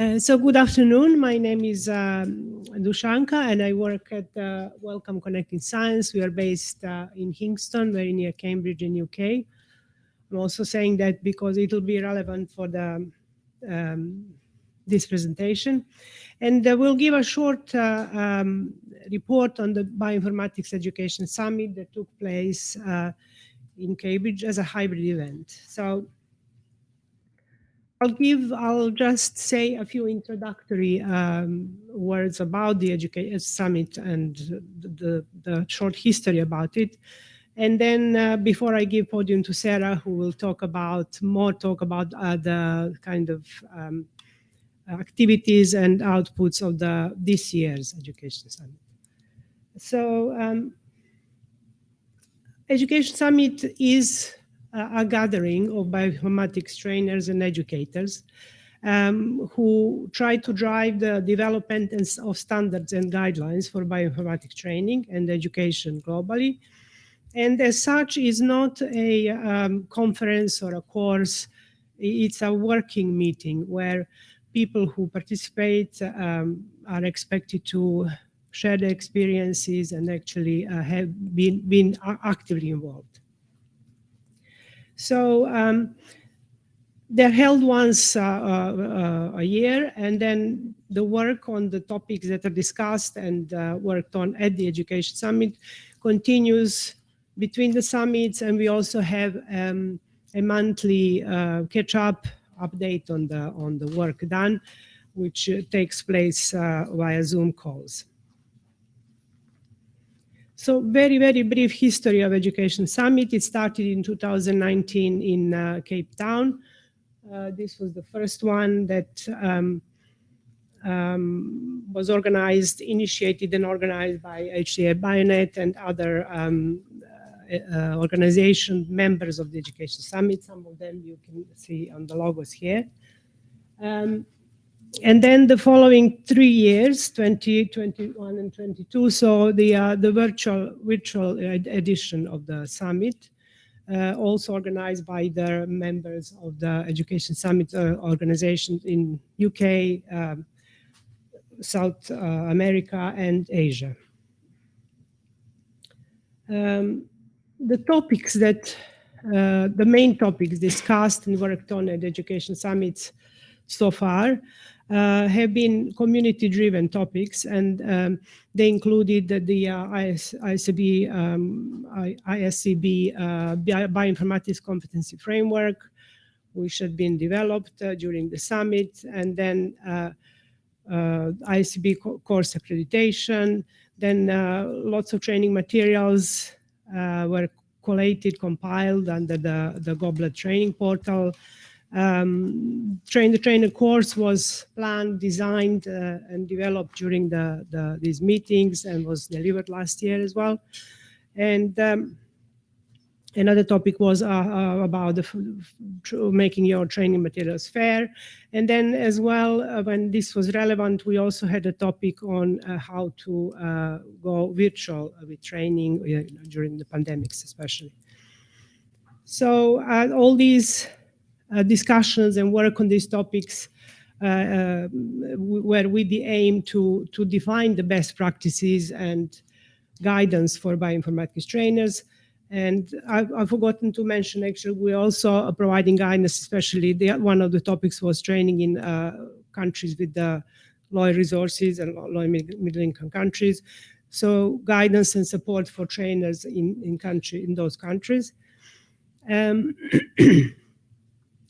So good afternoon. My name is Dushanka, and I work at Welcome Connecting Science. We are based in Kingston, very near Cambridge in UK. I'm also saying that because it will be relevant for the this presentation. And we'll give a short report on the Bioinformatics Education Summit that took place in Cambridge as a hybrid event. So I'll just say a few introductory words about the Education Summit and the short history about it. And then before I give podium to Sarah, who will talk about the kind of activities and outputs of this year's Education Summit. So Education Summit is a gathering of bioinformatics trainers and educators who try to drive the development of standards and guidelines for bioinformatics training and education globally. And as such, is not a conference or a course. It's a working meeting where people who participate are expected to share their experiences and actually have been actively involved. So they're held once a year, and then the work on the topics that are discussed and worked on at the Education Summit continues between the summits, and we also have a monthly catch-up update on the work done, which takes place via Zoom calls. So very, very brief history of Education Summit. It started in 2019 in Cape Town. This was the first one that was initiated and organized by HCA Bionet and other organization members of the Education Summit. Some of them you can see on the logos here. And then the following 3 years, 2021 and 22, so the virtual edition of the summit, also organized by the members of the Education Summit organization in UK, South America, and Asia. The topics that, the main topics discussed and worked on at Education Summits so far have been community-driven topics, and they included the ISMB Bioinformatics Competency Framework, which had been developed during the summit, and then ISMB course accreditation. Then lots of training materials were collated, compiled under the Goblet training portal. The trainer course was planned, designed, and developed during these meetings and was delivered last year as well. And another topic was about making your training materials fair. And then as well, when this was relevant, we also had a topic on how to go virtual with training during the pandemics especially. So all these discussions and work on these topics were with the aim to define the best practices and guidance for bioinformatics trainers. And I've forgotten to mention, actually, we're also providing guidance, especially one of the topics was training in countries with low resources and low middle-income countries. So guidance and support for trainers in those countries.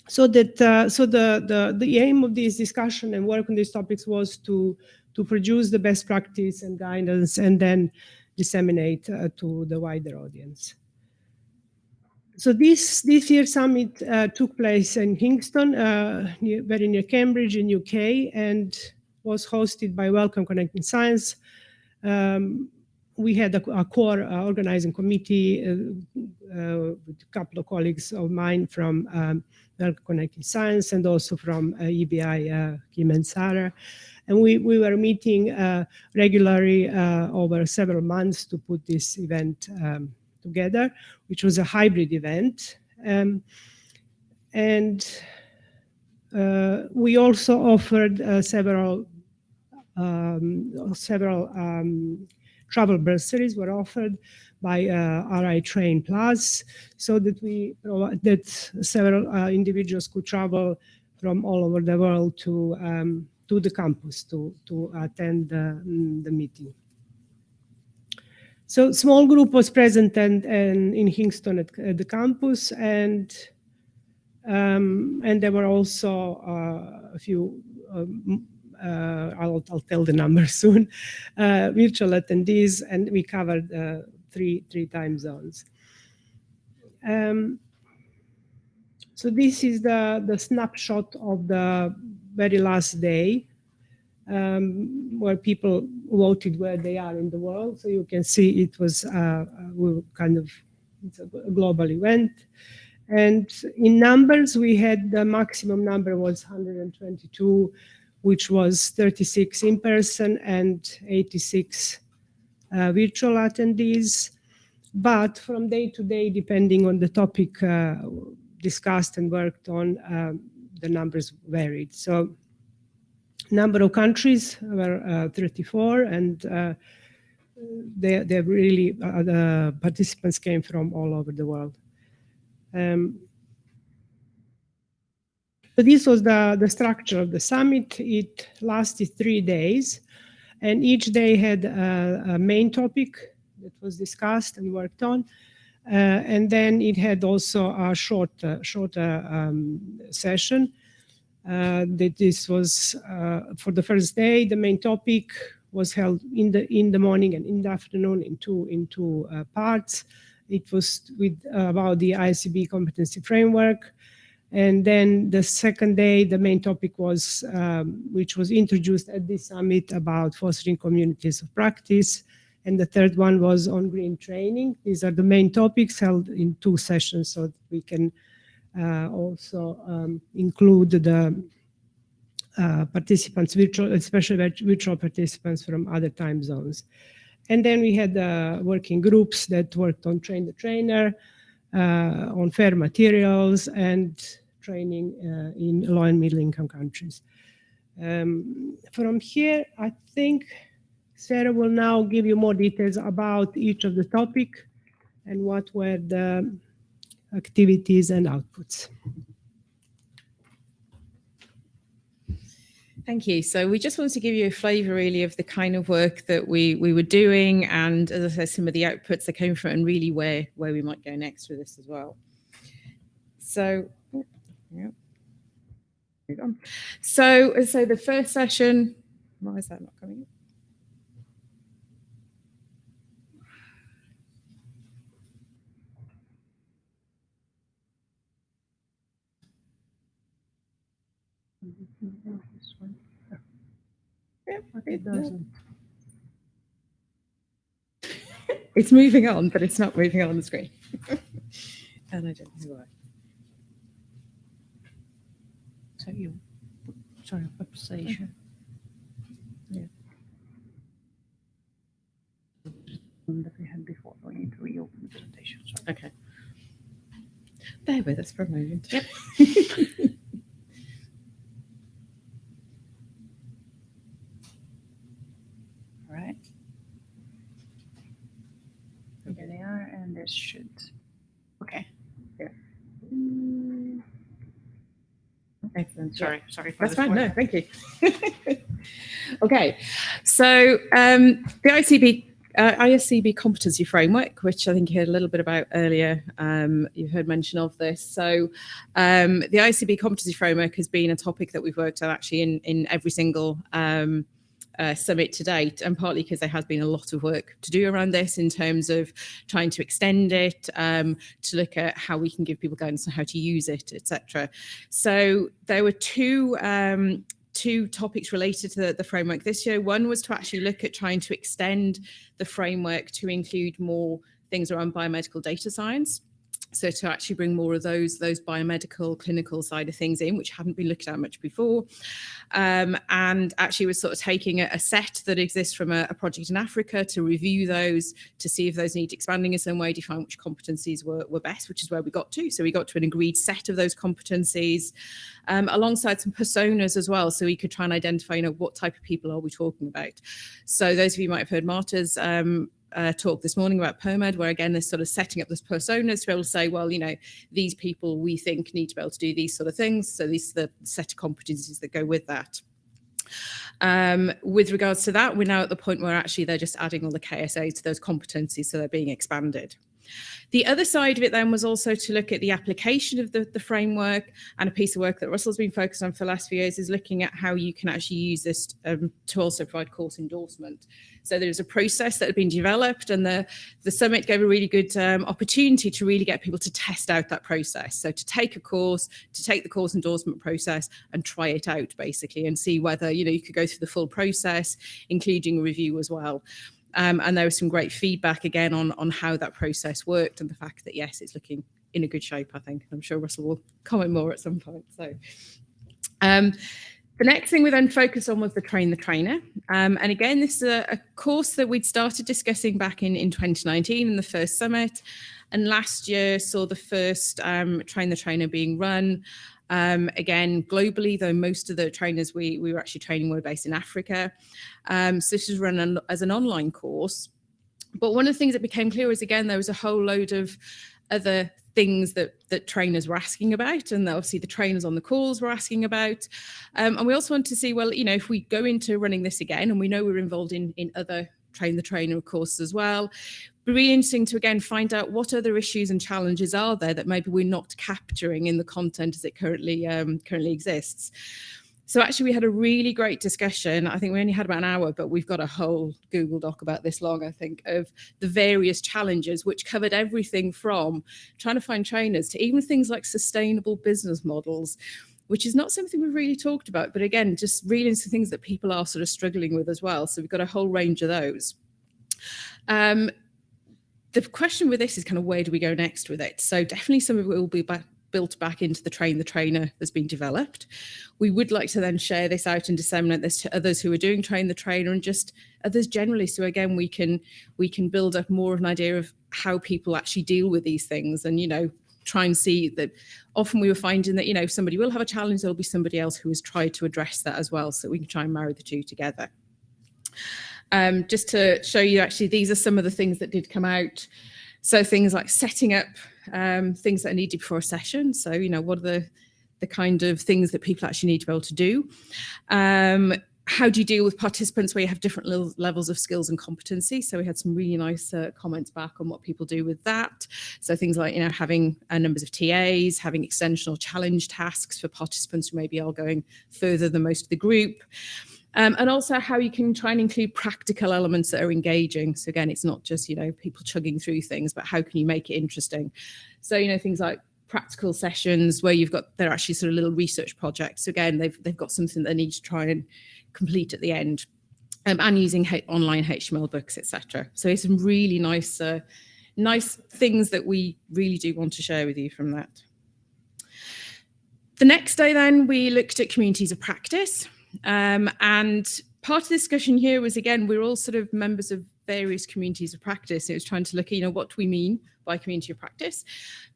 So the aim of this discussion and work on these topics was to produce the best practice and guidance and then disseminate to the wider audience. So this year's summit took place in Kingston, very near Cambridge in UK, and was hosted by Welcome Connecting Science. We had a core organizing committee with a couple of colleagues of mine from Welcome Connecting Science and also from EBI, Kim and Sarah. And we were meeting regularly over several months to put this event together, which was a hybrid event. And We also offered several travel bursaries were offered by RI Train Plus, so that several individuals could travel from all over the world to the campus to attend the meeting. So small group was present and in Kingston at the campus, and there were also a few. I'll tell the numbers soon. Virtual attendees, and we covered three time zones. So this is the snapshot of the very last day, where people voted where they are in the world. So you can see it was it's a global event. And in numbers, we had the maximum number was 122, which was 36 in person and 86 virtual attendees. But from day to day, depending on the topic discussed and worked on, the numbers varied. So number of countries were 34, and they really, the participants came from all over the world. So this was the structure of the summit. It lasted 3 days, and each day had a main topic that was discussed and worked on. And then it had also a shorter session. That this was for the first day. The main topic was held in the morning and in the afternoon in two parts. It was about the ISMB competency framework. And then the second day, the main topic was, which was introduced at this summit, about fostering communities of practice. And the third one was on green training. These are the main topics held in 2 sessions, so that we can also include the participants, especially virtual participants from other time zones. And then we had working groups that worked on train the trainer, on fair materials, and training in low and middle income countries. From here, I think Sarah will now give you more details about each of the topic and what were the activities and outputs. Thank you. So we just wanted to give you a flavour really of the kind of work that we were doing, and as I said, some of the outputs that came from it, and really where we might go next with this as well. So, yeah. So the first session, why is that not coming in? It doesn't. It's moving on, but it's not moving on the screen. And I don't know why. So sorry, presentation. Yeah. That we had before, we need to reopen the presentation. Sorry. Okay. Bear with us for a moment. Yep. All right. Here they are, and this should. Okay. Yeah. Excellent. Sorry for That's this fine. one. No, thank you. Okay, so the ISCB competency framework, which I think you heard a little bit about earlier, you heard mention of this. So the ISCB competency framework has been a topic that we've worked on actually in every single summit to date, and partly because there has been a lot of work to do around this in terms of trying to extend it, to look at how we can give people guidance on how to use it, etc. So there were two topics related to the framework this year. One was to actually look at trying to extend the framework to include more things around biomedical data science. So to actually bring more of those biomedical, clinical side of things in, which hadn't been looked at much before. And actually we're sort of taking a set that exists from a project in Africa to review those, to see if those need expanding in some way, define which competencies were best, which is where we got to. So we got to an agreed set of those competencies, alongside some personas as well. So we could try and identify, what type of people are we talking about. So those of you might have heard Marta's talk this morning about PERMED, where again they're sort of setting up this personas to be able to say, well, these people we think need to be able to do these sort of things. So these are the set of competencies that go with that. With regards to that, we're now at the point where actually they're just adding all the KSAs to those competencies, so they're being expanded. The other side of it then was also to look at the application of the framework, and a piece of work that Russell's been focused on for the last few years is looking at how you can actually use this to also provide course endorsement. So there's a process that had been developed, and the summit gave a really good opportunity to really get people to test out that process. So to take a course, to take the course endorsement process and try it out basically, and see whether you could go through the full process, including a review as well. And there was some great feedback again on how that process worked, and the fact that yes, it's looking in a good shape, I think. I'm sure Russell will comment more at some point. So the next thing we then focused on was the Train the Trainer. And again, this is a course that we'd started discussing back in 2019 in the first summit, and last year saw the first Train the Trainer being run. Again, globally, though most of the trainers we were actually training were based in Africa. So this was run as an online course. But one of the things that became clear is, again, there was a whole load of other things that trainers were asking about, and obviously the trainers on the calls were asking about. And we also wanted to see, well, if we go into running this again, and we know we're involved in other Train the Trainer courses as well, it'd be really interesting to again find out what other issues and challenges are there that maybe we're not capturing in the content as it currently exists. So actually we had a really great discussion. I think we only had about an hour, but we've got a whole Google Doc about this long, I think, of the various challenges, which covered everything from trying to find trainers to even things like sustainable business models, which is not something we've really talked about, but again, just really into things that people are sort of struggling with as well. So we've got a whole range of those. The question with this is kind of where do we go next with it? So definitely some of it will be built back into the Train the Trainer that's been developed. We would like to then share this out and disseminate this to others who are doing Train the Trainer, and just others generally. So again, we can build up more of an idea of how people actually deal with these things, and try and see that often we were finding that if somebody will have a challenge, there'll be somebody else who has tried to address that as well, so we can try and marry the two together. Just to show you, actually, these are some of the things that did come out. So things like setting up things that are needed before a session. So, what are the kind of things that people actually need to be able to do? How do you deal with participants where you have different levels of skills and competency? So we had some really nice comments back on what people do with that. So things like, having numbers of TAs, having extensional challenge tasks for participants who maybe are going further than most of the group. And also how you can try and include practical elements that are engaging. So again, it's not just, people chugging through things, but how can you make it interesting? So, things like practical sessions where they're actually sort of little research projects. So again, they've got something they need to try and complete at the end, and using online HTML books, etc. So it's some really nice things that we really do want to share with you from that. The next day then we looked at communities of practice. And part of the discussion here was, again, we're all sort of members of various communities of practice. It was trying to look at, what do we mean by community of practice,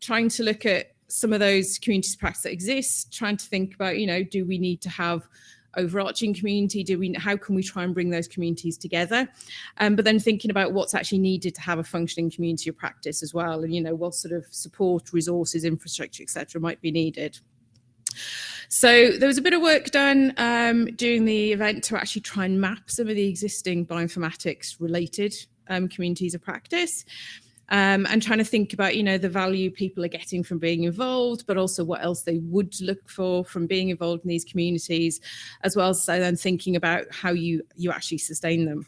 trying to look at some of those communities of practice that exist, trying to think about, do we need to have overarching community? How can we try and bring those communities together? But then thinking about what's actually needed to have a functioning community of practice as well, and, what sort of support, resources, infrastructure, etc. might be needed. So there was a bit of work done during the event to actually try and map some of the existing bioinformatics related communities of practice, and trying to think about, the value people are getting from being involved, but also what else they would look for from being involved in these communities, as well as then thinking about how you actually sustain them.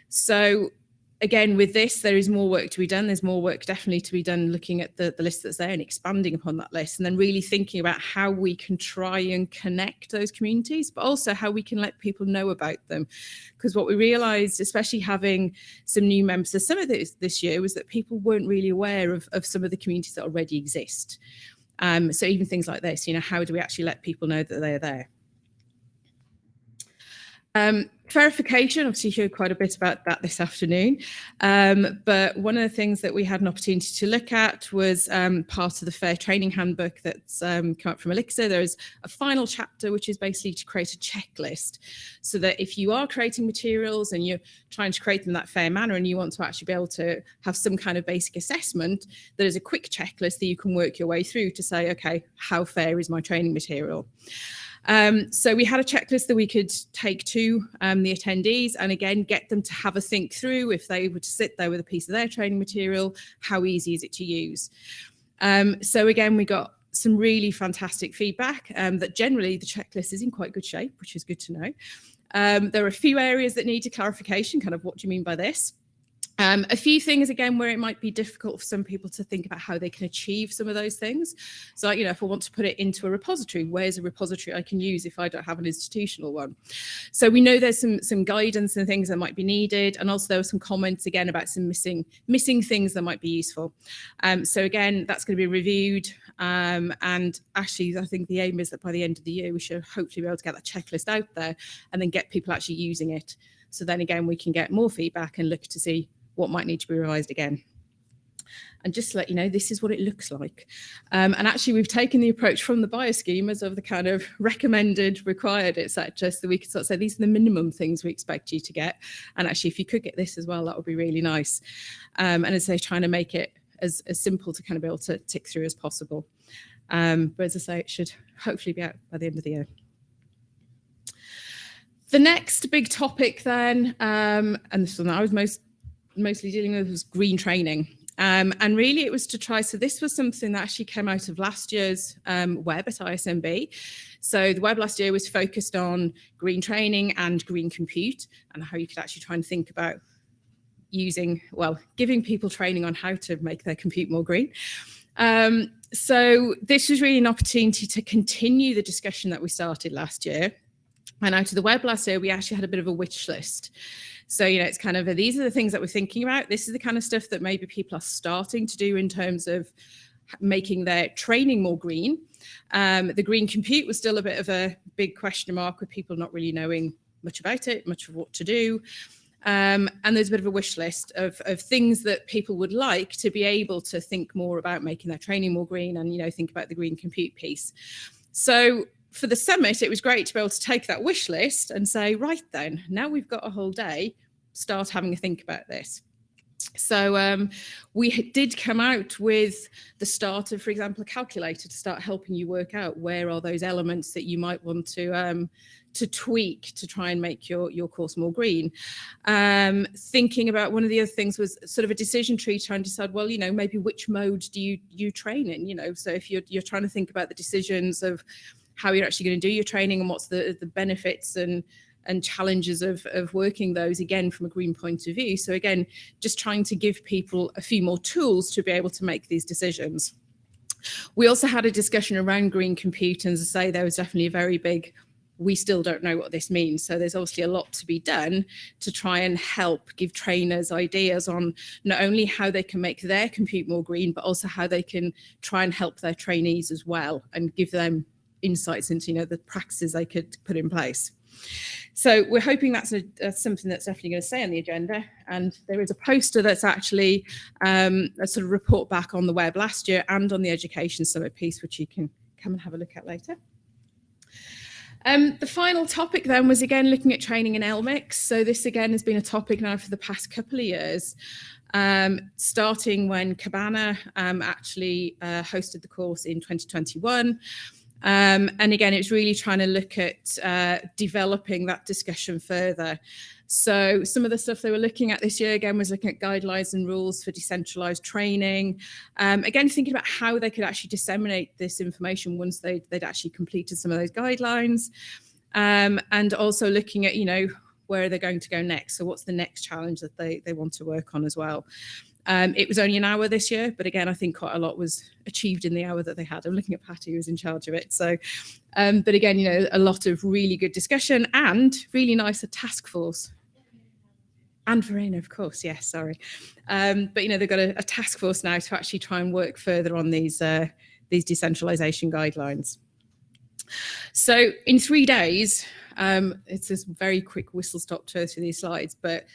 So again, with this, there is more work to be done. There's more work definitely to be done looking at the list that's there and expanding upon that list, and then really thinking about how we can try and connect those communities, but also how we can let people know about them. Because what we realised, especially having some new members of some of this year, was that people weren't really aware of some of the communities that already exist. So even things like this, how do we actually let people know that they're there? Verification, obviously you heard quite a bit about that this afternoon, but one of the things that we had an opportunity to look at was part of the Fair Training Handbook that's come up from Elixir. There's a final chapter which is basically to create a checklist, so that if you are creating materials and you're trying to create them in that fair manner and you want to actually be able to have some kind of basic assessment, there's a quick checklist that you can work your way through to say, okay, how fair is my training material? So we had a checklist that we could take to the attendees, and again, get them to have a think through. If they were to sit there with a piece of their training material, how easy is it to use? So again, we got some really fantastic feedback that generally the checklist is in quite good shape, which is good to know. There are a few areas that needed clarification, kind of what do you mean by this? A few things, again, where it might be difficult for some people to think about how they can achieve some of those things. So, if I want to put it into a repository, where's a repository I can use if I don't have an institutional one? So we know there's some guidance and things that might be needed. And also there were some comments, again, about some missing things that might be useful. So again, that's going to be reviewed. And actually, I think the aim is that by the end of the year, we should hopefully be able to get that checklist out there and then get people actually using it. So then again, we can get more feedback and look to see what might need to be revised again. And just to let you know, this is what it looks like. And actually, we've taken the approach from the bioschemas of the kind of recommended, required, etc. So we could sort of say, these are the minimum things we expect you to get. And actually, if you could get this as well, that would be really nice. And as I say, trying to make it as simple to kind of be able to tick through as possible. But as I say, it should hopefully be out by the end of the year. The next big topic then, and this one I was mostly dealing with, was green training. And really it was to try, so this was something that actually came out of last year's web at ISMB. So the web last year was focused on green training and green compute, and how you could actually try and think about giving people training on how to make their compute more green. So this was really an opportunity to continue the discussion that we started last year. And out of the web last year, we actually had a bit of a wish list. So, it's kind of, these are the things that we're thinking about. This is the kind of stuff that maybe people are starting to do in terms of making their training more green. The green compute was still a bit of a big question mark, with people not really knowing much about it, much of what to do. And there's a bit of a wish list of things that people would like to be able to think more about making their training more green and, think about the green compute piece. So for the summit, it was great to be able to take that wish list and say, right then, now we've got a whole day, start having a think about this. So we did come out with the start of, for example, a calculator to start helping you work out where are those elements that you might want to tweak to try and make your course more green. Thinking about, one of the other things was sort of a decision tree, trying to decide, well, maybe which mode do you train in, so if you're trying to think about the decisions of how you're actually going to do your training and what's the benefits and challenges of working those, again, from a green point of view. So again, just trying to give people a few more tools to be able to make these decisions. We also had a discussion around green compute, and as I say, there was definitely a very big, we still don't know what this means. So there's obviously a lot to be done to try and help give trainers ideas on not only how they can make their compute more green, but also how they can try and help their trainees as well, and give them insights into the practices they could put in place. So we're hoping that's something that's definitely going to stay on the agenda. And there is a poster that's actually a sort of report back on the web last year and on the Education Summit piece, which you can come and have a look at later. The final topic then was, again, looking at training in LMICs. So this, again, has been a topic now for the past couple of years, starting when Cabana actually hosted the course in 2021. And again, it's really trying to look at developing that discussion further. So some of the stuff they were looking at this year, again, was looking at guidelines and rules for decentralized training. Again, thinking about how they could actually disseminate this information once they'd actually completed some of those guidelines. And also looking at, where are they going to go next? So what's the next challenge that they want to work on as well? It was only an hour this year, but again, I think quite a lot was achieved in the hour that they had. I'm looking at Patty, who's in charge of it. So, but again, a lot of really good discussion and really nice, a task force. And Verena, of course, yes, sorry. But, they've got a task force now to actually try and work further on these decentralization guidelines. So in 3 days, it's this very quick whistle-stop tour through these slides, but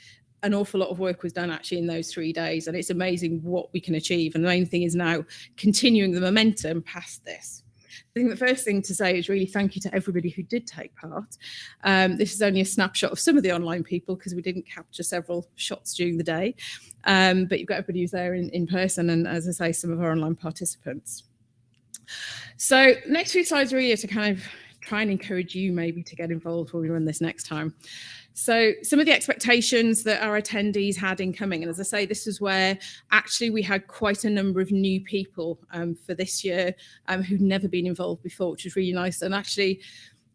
an awful lot of work was done actually in those 3 days, and it's amazing what we can achieve. And the main thing is now continuing the momentum past this. I think the first thing to say is really thank you to everybody who did take part. This is only a snapshot of some of the online people because we didn't capture several shots during the day, but you've got everybody who's there in person, and as I say, some of our online participants. So next few slides really are to kind of try and encourage you maybe to get involved when we run this next time. So some of the expectations that our attendees had in coming, and as I say, this is where actually we had quite a number of new people for this year who'd never been involved before, which was really nice. And actually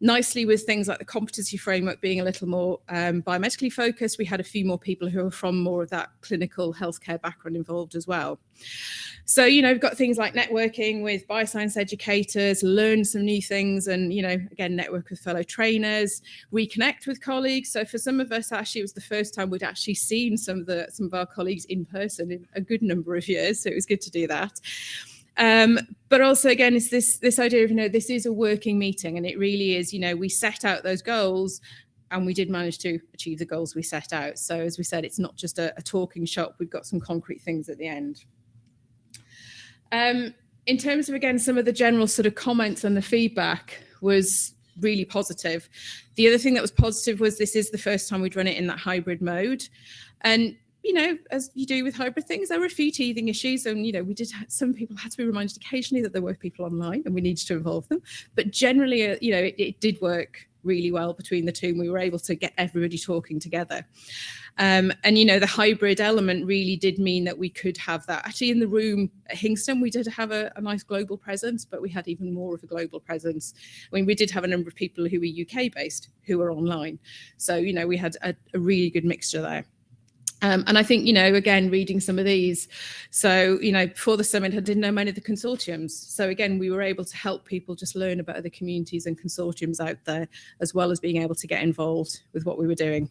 nicely with things like the competency framework being a little more biomedically focused, we had a few more people who are from more of that clinical healthcare background involved as well. So, we've got things like networking with bioscience educators, learn some new things, and, again, network with fellow trainers, reconnect with colleagues. So for some of us, actually, it was the first time we'd actually seen some of our colleagues in person in a good number of years. So it was good to do that. But also, again, it's this idea of, this is a working meeting, and it really is, we set out those goals and we did manage to achieve the goals we set out. So as we said, it's not just a talking shop. We've got some concrete things at the end. In terms of, again, some of the general sort of comments and the feedback was really positive. The other thing that was positive was this is the first time we'd run it in that hybrid mode. And as you do with hybrid things, there were a few teething issues, and some people had to be reminded occasionally that there were people online and we needed to involve them. But generally, it did work really well between the two, and we were able to get everybody talking together. And the hybrid element really did mean that we could have that. Actually, in the room at Hingston, we did have a nice global presence, but we had even more of a global presence. I mean, we did have a number of people who were UK based who were online. So, we had a really good mixture there. And I think, again, reading some of these, so, before the summit, I didn't know many of the consortiums. So again, we were able to help people just learn about other communities and consortiums out there, as well as being able to get involved with what we were doing.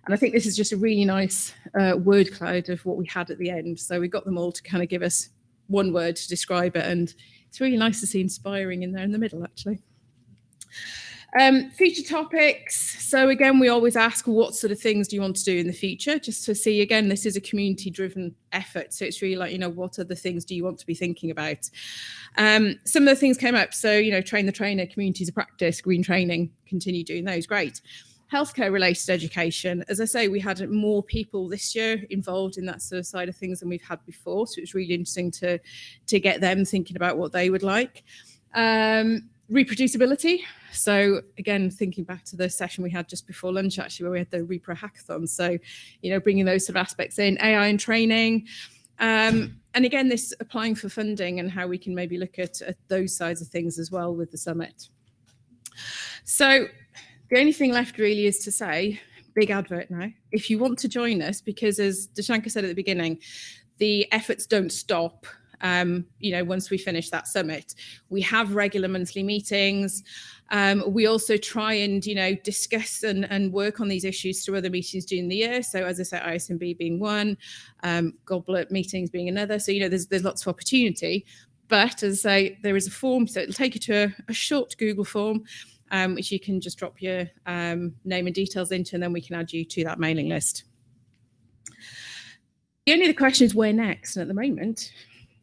And I think this is just a really nice word cloud of what we had at the end. So we got them all to kind of give us one word to describe it. And it's really nice to see inspiring in there in the middle, actually. Future topics. So again, we always ask what sort of things do you want to do in the future, just to see, again, this is a community-driven effort. So it's really like, what other things do you want to be thinking about? Some of the things came up. So, train the trainer, communities of practice, green training, continue doing those. Great. Healthcare related education. As I say, we had more people this year involved in that sort of side of things than we've had before. So it was really interesting to get them thinking about what they would like. Reproducibility. So again, thinking back to the session we had just before lunch, actually, where we had the Repro Hackathon. So, bringing those sort of aspects in, AI and training. And again, this applying for funding and how we can maybe look at those sides of things as well with the summit. So the only thing left really is to say, big advert now, if you want to join us, because as Dashanka said at the beginning, the efforts don't stop. Once we finish that summit, we have regular monthly meetings. We also try and, discuss and work on these issues through other meetings during the year. So as I said, ISMB being one, Goblet meetings being another. So, there's lots of opportunity. But as I say, there is a form, so it'll take you to a short Google form, which you can just drop your name and details into, and then we can add you to that mailing list. The only other question is where next? And at the moment,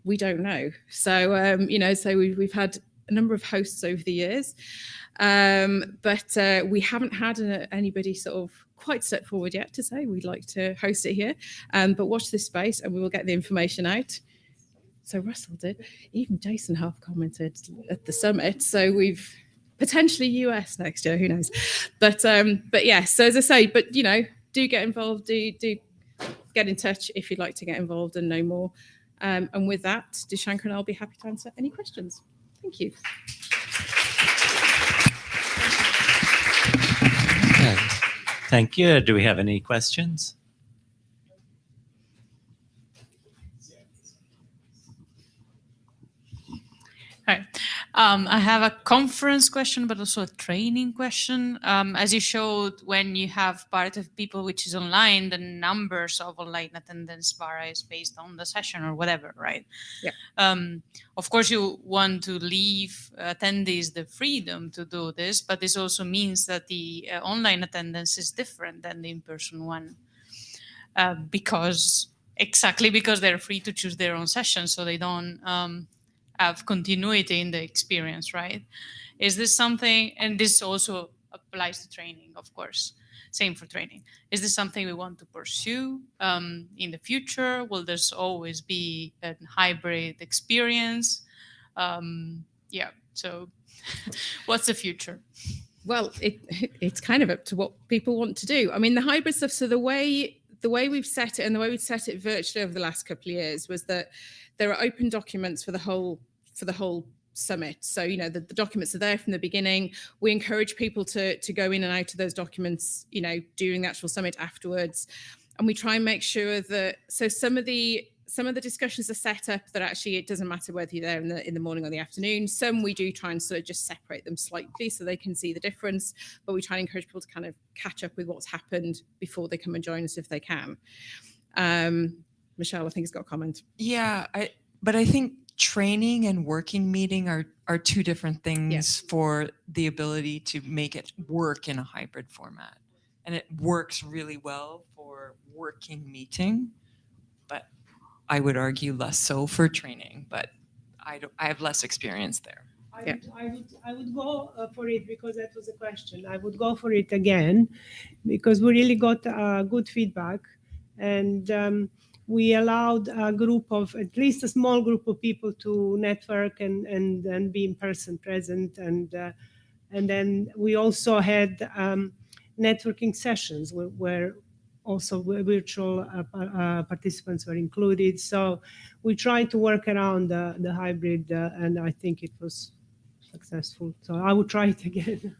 we don't know. So, so we've had a number of hosts over the years, but we haven't had anybody sort of quite step forward yet to say we'd like to host it here. But watch this space and we will get the information out. So Russell did. Even Jason half commented at the summit. So we've potentially US next year, who knows? But yeah, so as I say, but do get involved, do get in touch if you'd like to get involved and know more. And with that, Dashanka and I'll be happy to answer any questions. Thank you. Okay. Thank you. Do we have any questions? Hi. I have a conference question, but also a training question. As you showed, when you have part of people which is online, the numbers of online attendance varies based on the session or whatever, right? Yeah. Of course, you want to leave attendees the freedom to do this, but this also means that the online attendance is different than the in-person one, because they're free to choose their own session, so they don't have continuity in the experience, right? Is this something, and this also applies to training, of course, same for training. Is this something we want to pursue in the future? Will this always be a hybrid experience? Yeah, so what's the future? Well, it's kind of up to what people want to do. I mean, the hybrid stuff, so the way we've set it and the way we've set it virtually over the last couple of years was that there are open documents for the whole summit. So, you know, the documents are there from the beginning. We encourage people to go in and out of those documents, you know, during the actual summit afterwards. And we try and make sure that, so some of the discussions are set up that actually it doesn't matter whether you're there in the morning or the afternoon. Some we do try and sort of just separate them slightly so they can see the difference, but we try and encourage people to kind of catch up with what's happened before they come and join us if they can. Michelle, I think, has got a comment. Yeah, but I think training and working meeting are two different things for the ability to make it work in a hybrid format. And it works really well for working meeting, but I would argue less so for training, but I have less experience there. I would go for it because that was a question. I would go for it again because we really got good feedback, and we allowed a group of, at least a small group of people to network and be in person present, and then we also had networking sessions where also virtual participants were included. So we tried to work around the hybrid, and I think it was successful. So I would try it again.